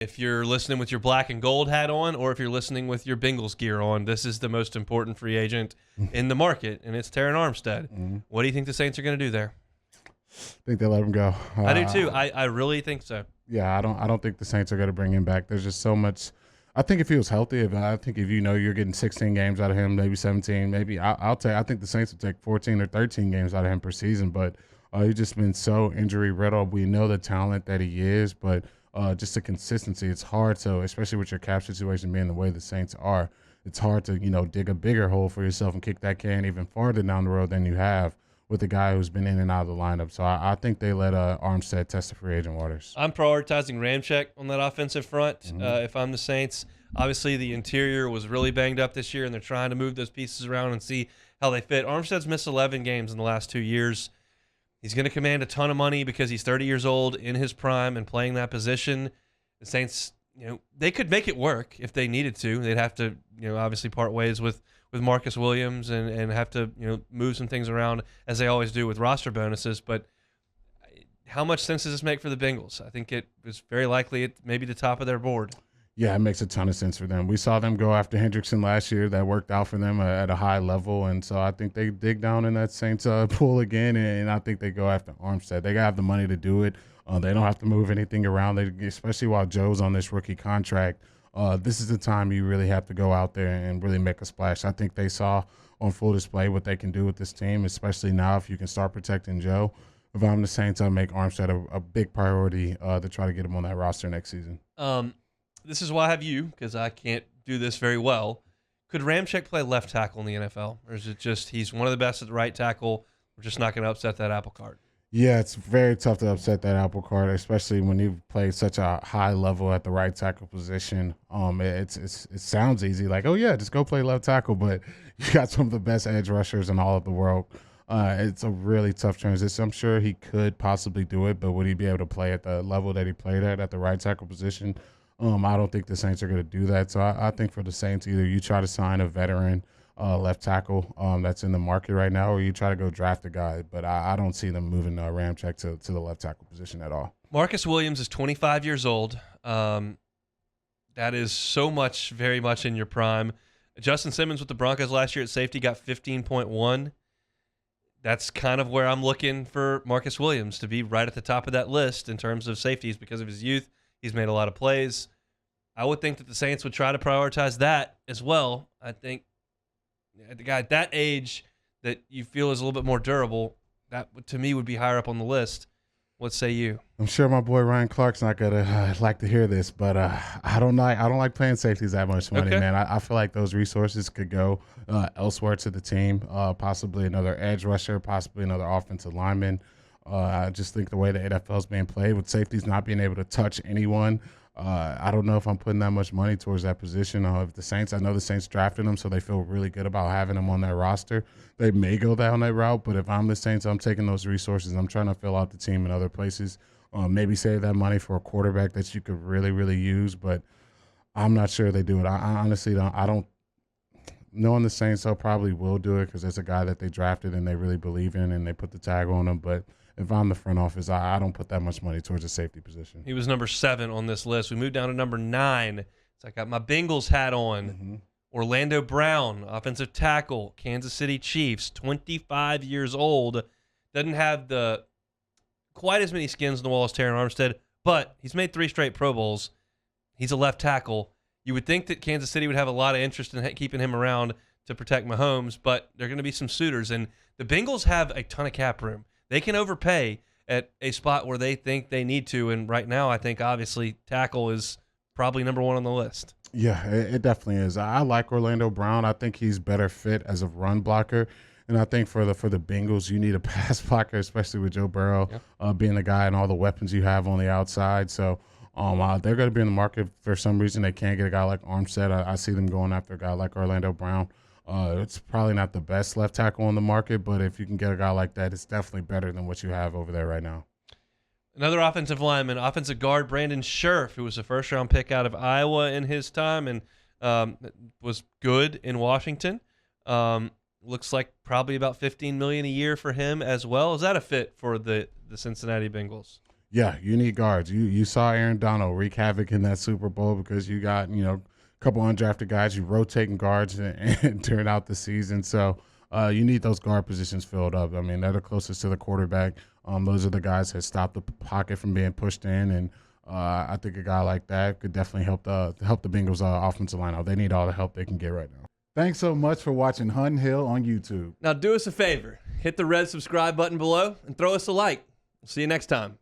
If you're listening with your black and gold hat on, or if you're listening with your Bengals gear on, this is the most important free agent in the market, and it's Terron Armstead. Mm-hmm. What do you think the Saints are going to do there? I think they let him go. I do too. I really think so. Yeah, I don't think the Saints are going to bring him back. There's just so much. I think if he was healthy, I think if you know you're getting 16 games out of him, maybe 17, maybe I think the Saints would take 14 or 13 games out of him per season. But he's just been so injury riddled. We know the talent that he is, but just the consistency, it's hard to, especially with your cap situation being the way the Saints are, it's hard to, dig a bigger hole for yourself and kick that can even farther down the road than you have with a guy who's been in and out of the lineup. So I think they let Armstead test the free agent waters. I'm prioritizing Ramczyk on that offensive front if I'm the Saints. Obviously, the interior was really banged up this year, and they're trying to move those pieces around and see how they fit. Armstead's missed 11 games in the last 2 years. He's going to command a ton of money because he's 30 years old in his prime and playing that position. The Saints, they could make it work if they needed to. They'd have to, obviously part ways with Marcus Williams and have to, move some things around as they always do with roster bonuses. But how much sense does this make for the Bengals? I think it was very likely it maybe the top of their board. Yeah, it makes a ton of sense for them. We saw them go after Hendrickson last year. That worked out for them at a high level. And so I think they dig down in that Saints pool again, and I think they go after Armstead. They have the money to do it. They don't have to move anything around, especially while Joe's on this rookie contract. This is the time you really have to go out there and really make a splash. I think they saw on full display what they can do with this team, especially now if you can start protecting Joe. If I'm the Saints, I'll make Armstead a big priority to try to get him on that roster next season. This is why I have you, because I can't do this very well. Could Ramczyk play left tackle in the NFL? Or is it just he's one of the best at the right tackle? We're just not going to upset that apple cart. Yeah, it's very tough to upset that apple cart, especially when you play such a high level at the right tackle position. It sounds easy, like, oh, yeah, just go play left tackle, but you got some of the best edge rushers in all of the world. It's a really tough transition. I'm sure he could possibly do it, but would he be able to play at the level that he played at the right tackle position? I don't think the Saints are going to do that. So I think for the Saints, either you try to sign a veteran left tackle that's in the market right now, or you try to go draft a guy. But I don't see them moving Ramczyk to the left tackle position at all. Marcus Williams is 25 years old. That is very much in your prime. Justin Simmons with the Broncos last year at safety got 15.1. That's kind of where I'm looking for Marcus Williams to be right at the top of that list in terms of safeties because of his youth. He's made a lot of plays. I would think that the Saints would try to prioritize that as well. I think the guy at that age that you feel is a little bit more durable, that to me would be higher up on the list. What say you? I'm sure my boy Ryan Clark's not gonna like to hear this, but I don't like playing safeties that much money, man. I feel like those resources could go elsewhere to the team, possibly another edge rusher, possibly another offensive lineman. I just think the way the NFL is being played with safeties not being able to touch anyone, I don't know if I'm putting that much money towards that position. If the Saints, I know the Saints drafted them, so they feel really good about having them on their roster. They may go down that route, but if I'm the Saints, I'm taking those resources. I'm trying to fill out the team in other places. Maybe save that money for a quarterback that you could really, really use, but I'm not sure they do it. I honestly don't. I don't. Knowing the Saints, they'll probably will do it because it's a guy that they drafted and they really believe in and they put the tag on him, but if I'm the front office, I don't put that much money towards a safety position. He was number 7 on this list. We moved down to number 9. So I got my Bengals hat on. Mm-hmm. Orlando Brown, offensive tackle, Kansas City Chiefs, 25 years old. Doesn't have quite as many skins in the wall as Terron Armstead, but he's made 3 straight Pro Bowls. He's a left tackle. You would think that Kansas City would have a lot of interest in keeping him around to protect Mahomes, but there are going to be some suitors. And the Bengals have a ton of cap room. They can overpay at a spot where they think they need to, and right now I think obviously tackle is probably number 1 on the list. Yeah, it definitely is. I like Orlando Brown. I think he's better fit as a run blocker, and I think for the Bengals, you need a pass blocker, especially with Joe Burrow being the guy and all the weapons you have on the outside. So they're going to be in the market for some reason. They can't get a guy like Armstead. I see them going after a guy like Orlando Brown. It's probably not the best left tackle on the market, but if you can get a guy like that, it's definitely better than what you have over there right now. Another offensive lineman, offensive guard Brandon Scherff, who was a first-round pick out of Iowa in his time and was good in Washington. Looks like probably about $15 million a year for him as well. Is that a fit for the Cincinnati Bengals? Yeah, you need guards. You saw Aaron Donald wreak havoc in that Super Bowl because you got, a couple undrafted guys. You rotating guards and during out the season. So you need those guard positions filled up. I mean, they're the closest to the quarterback. Those are the guys that stop the pocket from being pushed in. And I think a guy like that could definitely help the Bengals offensive line out. They need all the help they can get right now. Thanks so much for watching Hunt Hill on YouTube. Now do us a favor. Hit the red subscribe button below and throw us a like. We'll see you next time.